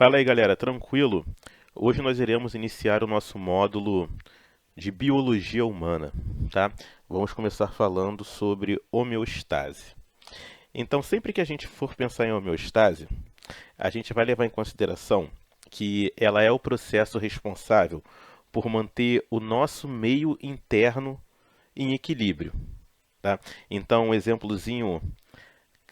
Fala aí, galera, tranquilo? Hoje nós iremos iniciar o nosso módulo de biologia humana, tá? Vamos começar falando sobre homeostase. Então, sempre que a gente for pensar em homeostase, a gente vai levar em consideração que ela é o processo responsável por manter o nosso meio interno em equilíbrio, tá? Então, um exemplozinho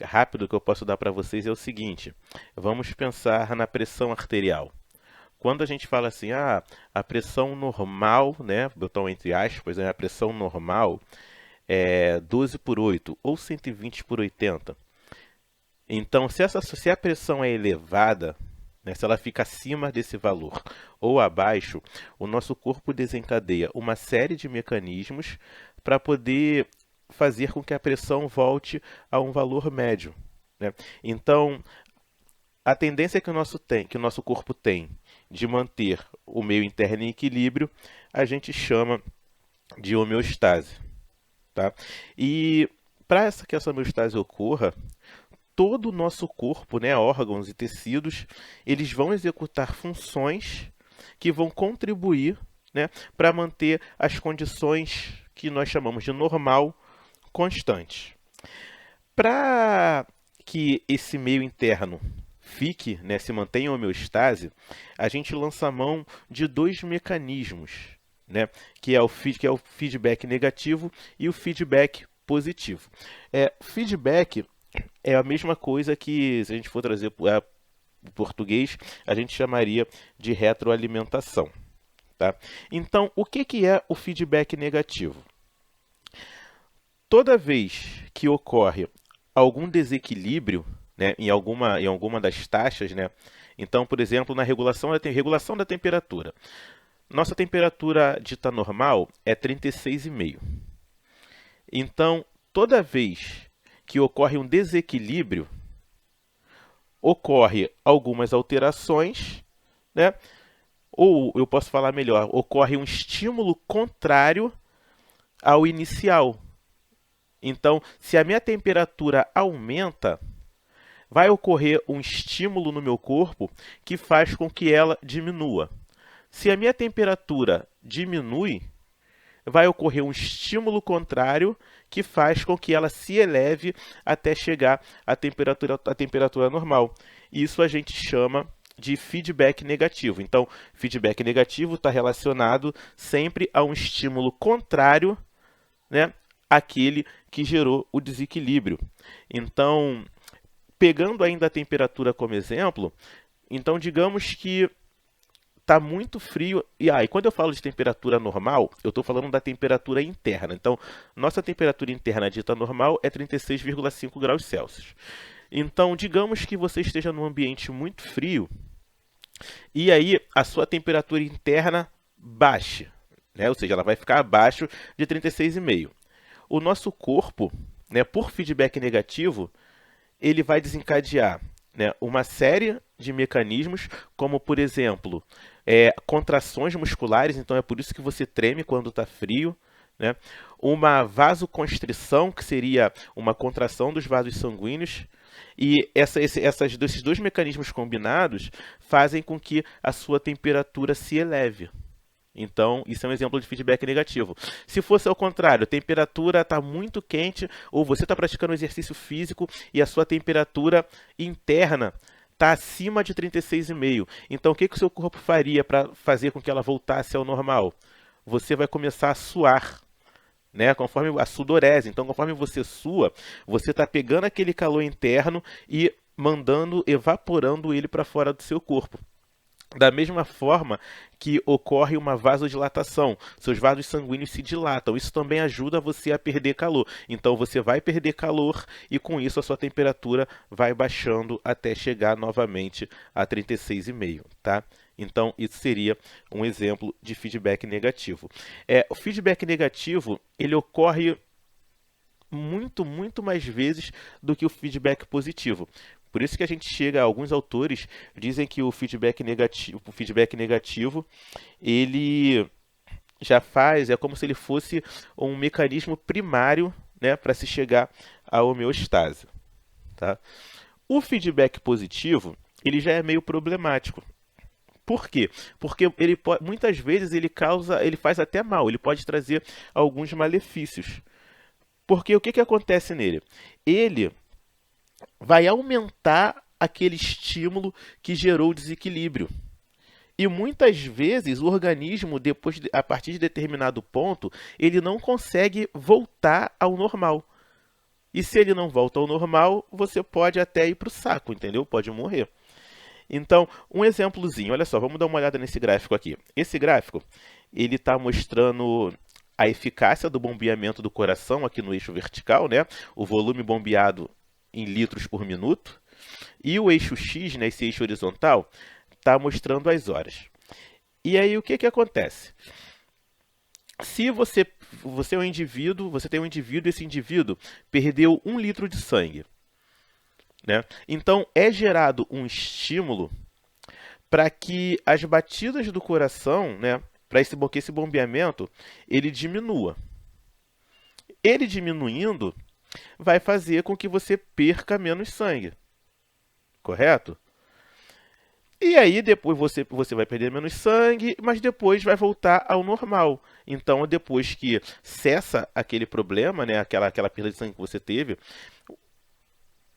rápido que eu posso dar para vocês é o seguinte: vamos pensar na pressão arterial. Quando a gente fala assim, a pressão normal, né, botou entre aspas, né, a pressão normal é 12 por 8 ou 120 por 80. Então, se a pressão é elevada, né, se ela fica acima desse valor ou abaixo, o nosso corpo desencadeia uma série de mecanismos para poder fazer com que a pressão volte a um valor médio, né? Então, a tendência que o nosso corpo tem de manter o meio interno em equilíbrio, a gente chama de homeostase, tá? E para que essa homeostase ocorra, todo o nosso corpo, né, órgãos e tecidos, eles vão executar funções que vão contribuir, né, para manter as condições que nós chamamos de normal constantes. Para que esse meio interno fique, né, se mantenha em homeostase, a gente lança a mão de dois mecanismos, né, que é o feedback negativo e o feedback positivo. Feedback é a mesma coisa que, se a gente for trazer para o português, a gente chamaria de retroalimentação. Tá? Então, o que é o feedback negativo? Toda vez que ocorre algum desequilíbrio, né, em alguma das taxas, né, então, por exemplo, na regulação da temperatura. Nossa temperatura dita normal é 36,5. Então, toda vez que ocorre um desequilíbrio, ocorre algumas alterações, né? Ou eu posso falar melhor, ocorre um estímulo contrário ao inicial. Então, se a minha temperatura aumenta, vai ocorrer um estímulo no meu corpo que faz com que ela diminua. Se a minha temperatura diminui, vai ocorrer um estímulo contrário que faz com que ela se eleve até chegar à temperatura normal. Isso a gente chama de feedback negativo. Então, feedback negativo está relacionado sempre a um estímulo contrário, né, àquele que gerou o desequilíbrio. Então, pegando ainda a temperatura como exemplo, então digamos que está muito frio. E quando eu falo de temperatura normal, eu estou falando da temperatura interna. Então, nossa temperatura interna dita normal é 36,5 graus Celsius. Então, digamos que você esteja num ambiente muito frio e aí a sua temperatura interna baixe, né? Ou seja, ela vai ficar abaixo de 36,5. O nosso corpo, né, por feedback negativo, ele vai desencadear, né, uma série de mecanismos, como, por exemplo, contrações musculares, então é por isso que você treme quando está frio, né? Uma vasoconstrição, que seria uma contração dos vasos sanguíneos, e esses dois mecanismos combinados fazem com que a sua temperatura se eleve. Então, isso é um exemplo de feedback negativo. Se fosse ao contrário, a temperatura está muito quente, ou você está praticando exercício físico e a sua temperatura interna está acima de 36,5. Então, o que o seu corpo faria para fazer com que ela voltasse ao normal? Você vai começar a suar, né? Conforme a sudorese. Então, conforme você sua, você está pegando aquele calor interno e evaporando ele para fora do seu corpo. Da mesma forma que ocorre uma vasodilatação, seus vasos sanguíneos se dilatam. Isso também ajuda você a perder calor. Então você vai perder calor e com isso a sua temperatura vai baixando até chegar novamente a 36,5, tá? Então isso seria um exemplo de feedback negativo. O feedback negativo, ele ocorre muito mais vezes do que o feedback positivo. Por isso que a gente chega, alguns autores dizem que o feedback negativo, ele é como se ele fosse um mecanismo primário, né, para se chegar à homeostase, tá? O feedback positivo, ele já é meio problemático. Por quê? Porque muitas vezes ele faz até mal, ele pode trazer alguns malefícios. Porque o que, que acontece nele? Ele vai aumentar aquele estímulo que gerou o desequilíbrio. E muitas vezes o organismo, a partir de determinado ponto, ele não consegue voltar ao normal. E se ele não volta ao normal, você pode até ir para o saco, entendeu? Pode morrer. Então, um exemplozinho, olha só, vamos dar uma olhada nesse gráfico aqui. Esse gráfico, ele está mostrando a eficácia do bombeamento do coração aqui no eixo vertical, né? O volume bombeado em litros por minuto. E o eixo X, né, esse eixo horizontal, está mostrando as horas. E aí o que, que acontece? Se você é um indivíduo, você tem um indivíduo, esse indivíduo perdeu 1 litro de sangue, né? Então é gerado um estímulo para que as batidas do coração, né, para esse bombeamento, ele diminua. Ele diminuindo vai fazer com que você perca menos sangue, correto? E aí depois você vai perder menos sangue, mas depois vai voltar ao normal. Então depois que cessa aquele problema, né, aquela perda de sangue que você teve,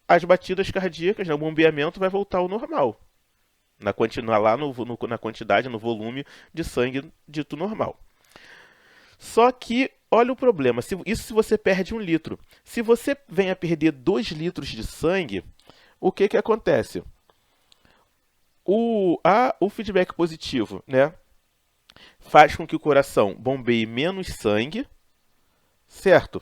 as batidas cardíacas, né, o bombeamento vai voltar ao normal. Na quantidade, no volume de sangue dito normal. Só que, olha o problema, isso se você perde 1 litro. Se você vem a perder 2 litros de sangue, o que, que acontece? O feedback positivo, né, faz com que o coração bombeie menos sangue, certo?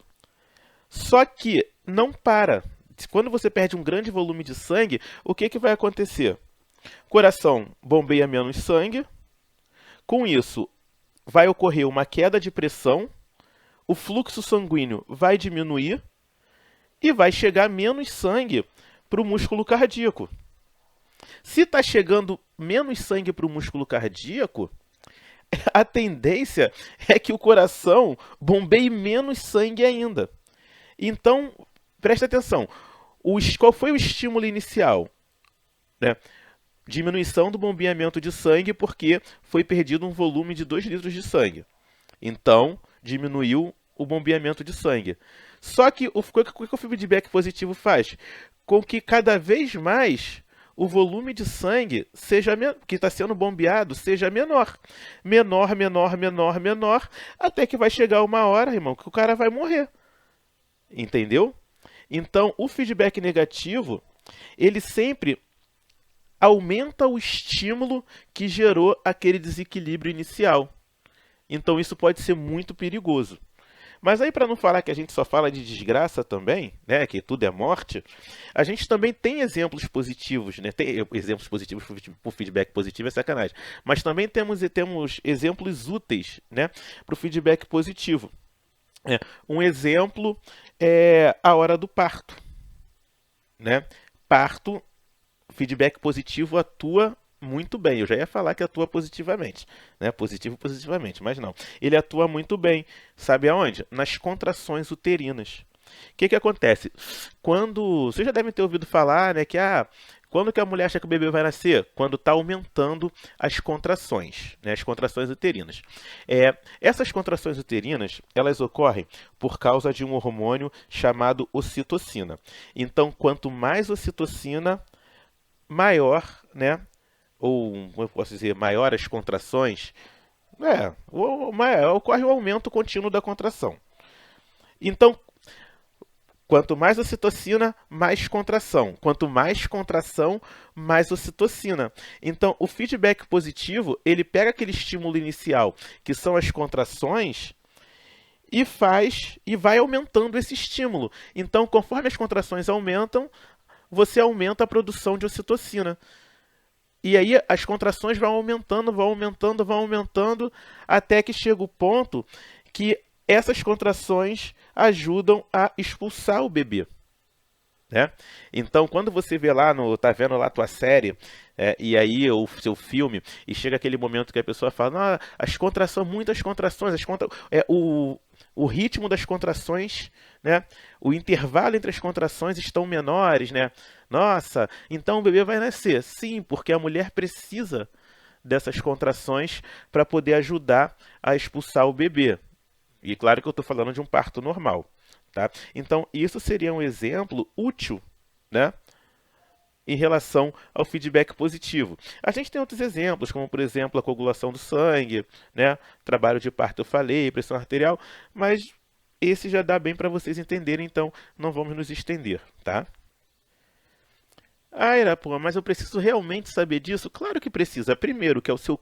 Só que não para. Quando você perde um grande volume de sangue, o que, que vai acontecer? O coração bombeia menos sangue, com isso vai ocorrer uma queda de pressão, o fluxo sanguíneo vai diminuir e vai chegar menos sangue para o músculo cardíaco. Se está chegando menos sangue para o músculo cardíaco, a tendência é que o coração bombeie menos sangue ainda. Então, preste atenção. Qual foi o estímulo inicial? Né? Diminuição do bombeamento de sangue porque foi perdido um volume de 2 litros de sangue. Então, diminuiu o bombeamento de sangue. Só que o que o feedback positivo faz? Com que cada vez mais o volume de sangue que está sendo bombeado seja menor. Menor, menor, menor, menor, até que vai chegar uma hora, irmão, que o cara vai morrer. Entendeu? Então, o feedback negativo, ele sempre aumenta o estímulo que gerou aquele desequilíbrio inicial. Então, isso pode ser muito perigoso. Mas aí, para não falar que a gente só fala de desgraça também, né, que tudo é morte, a gente também tem exemplos positivos, né? Tem exemplos positivos por feedback positivo, é sacanagem. Mas também temos exemplos úteis, né, para o feedback positivo. Um exemplo é a hora do parto, né? Parto, feedback positivo atua muito bem. Eu já ia falar que atua positivamente, né? Positivo positivamente, mas não. Ele atua muito bem. Sabe aonde? Nas contrações uterinas. O que, que acontece? Vocês já devem ter ouvido falar, né, que quando que a mulher acha que o bebê vai nascer? Quando está aumentando as contrações, né, as contrações uterinas. Essas contrações uterinas, elas ocorrem por causa de um hormônio chamado ocitocina. Então, quanto mais ocitocina, maior, né, ou como eu posso dizer, maior as contrações, ocorre o aumento contínuo da contração. Então, quanto mais ocitocina, mais contração. Quanto mais contração, mais ocitocina. Então, o feedback positivo, ele pega aquele estímulo inicial, que são as contrações, e vai aumentando esse estímulo. Então, conforme as contrações aumentam, você aumenta a produção de ocitocina. E aí as contrações vão aumentando, vão aumentando, vão aumentando, até que chega o ponto que essas contrações ajudam a expulsar o bebê, né? Então, quando você vê lá, tá vendo lá a tua série, e aí o seu filme, e chega aquele momento que a pessoa fala, as contrações, muitas contrações, o ritmo das contrações, né? O intervalo entre as contrações estão menores, né? Nossa, então o bebê vai nascer. Sim, porque a mulher precisa dessas contrações para poder ajudar a expulsar o bebê. E claro que eu estou falando de um parto normal, tá? Então, isso seria um exemplo útil, né? Em relação ao feedback positivo. A gente tem outros exemplos, como por exemplo a coagulação do sangue, né? Trabalho de parto eu falei, pressão arterial, mas esse já dá bem para vocês entenderem, então não vamos nos estender, tá? Ah, Irapuã, mas eu preciso realmente saber disso? Claro que precisa. Primeiro, que é o seu.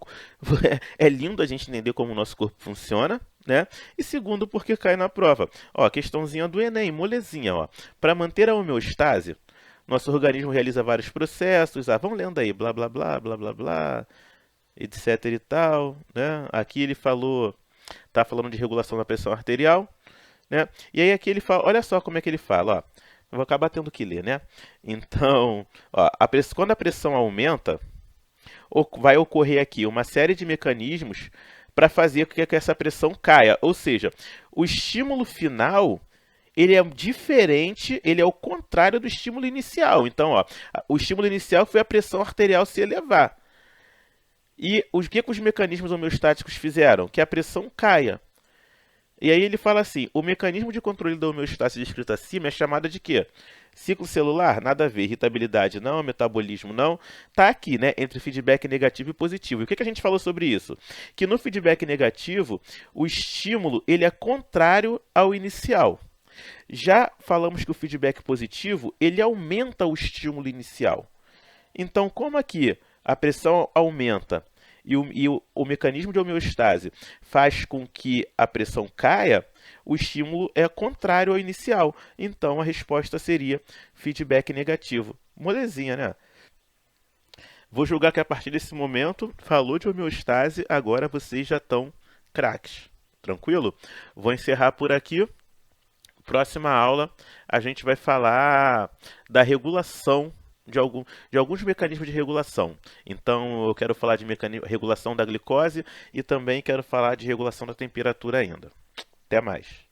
É lindo a gente entender como o nosso corpo funciona, né? E segundo, porque cai na prova. Ó, questãozinha do Enem, molezinha, ó. Para manter a homeostase, nosso organismo realiza vários processos. Ah, vamos lendo aí, blá blá blá, blá blá blá, etc e tal, né? Aqui ele falou, tá falando de regulação da pressão arterial, né? E aí aqui ele fala, olha só como é que ele fala, ó. Eu vou acabar tendo que ler, né? Então, ó, quando a pressão aumenta, vai ocorrer aqui uma série de mecanismos para fazer com que essa pressão caia. Ou seja, o estímulo final ele é diferente, ele é o contrário do estímulo inicial. Então, ó, o estímulo inicial foi a pressão arterial se elevar. E o que os mecanismos homeostáticos fizeram? Que a pressão caia. E aí ele fala assim, o mecanismo de controle da homeostase descrito acima é chamado de quê? Ciclo celular? Nada a ver. Irritabilidade não, metabolismo não. Tá aqui, né? Entre feedback negativo e positivo. E o que a gente falou sobre isso? Que no feedback negativo, o estímulo ele é contrário ao inicial. Já falamos que o feedback positivo, ele aumenta o estímulo inicial. Então, como aqui a pressão aumenta e o mecanismo de homeostase faz com que a pressão caia, o estímulo é contrário ao inicial. Então, a resposta seria feedback negativo. Molezinha, né? Vou julgar que a partir desse momento, falou de homeostase, agora vocês já estão craques. Tranquilo? Vou encerrar por aqui. Próxima aula, a gente vai falar da regulação de alguns mecanismos de regulação. Então, eu quero falar de regulação da glicose e também quero falar de regulação da temperatura ainda. Até mais.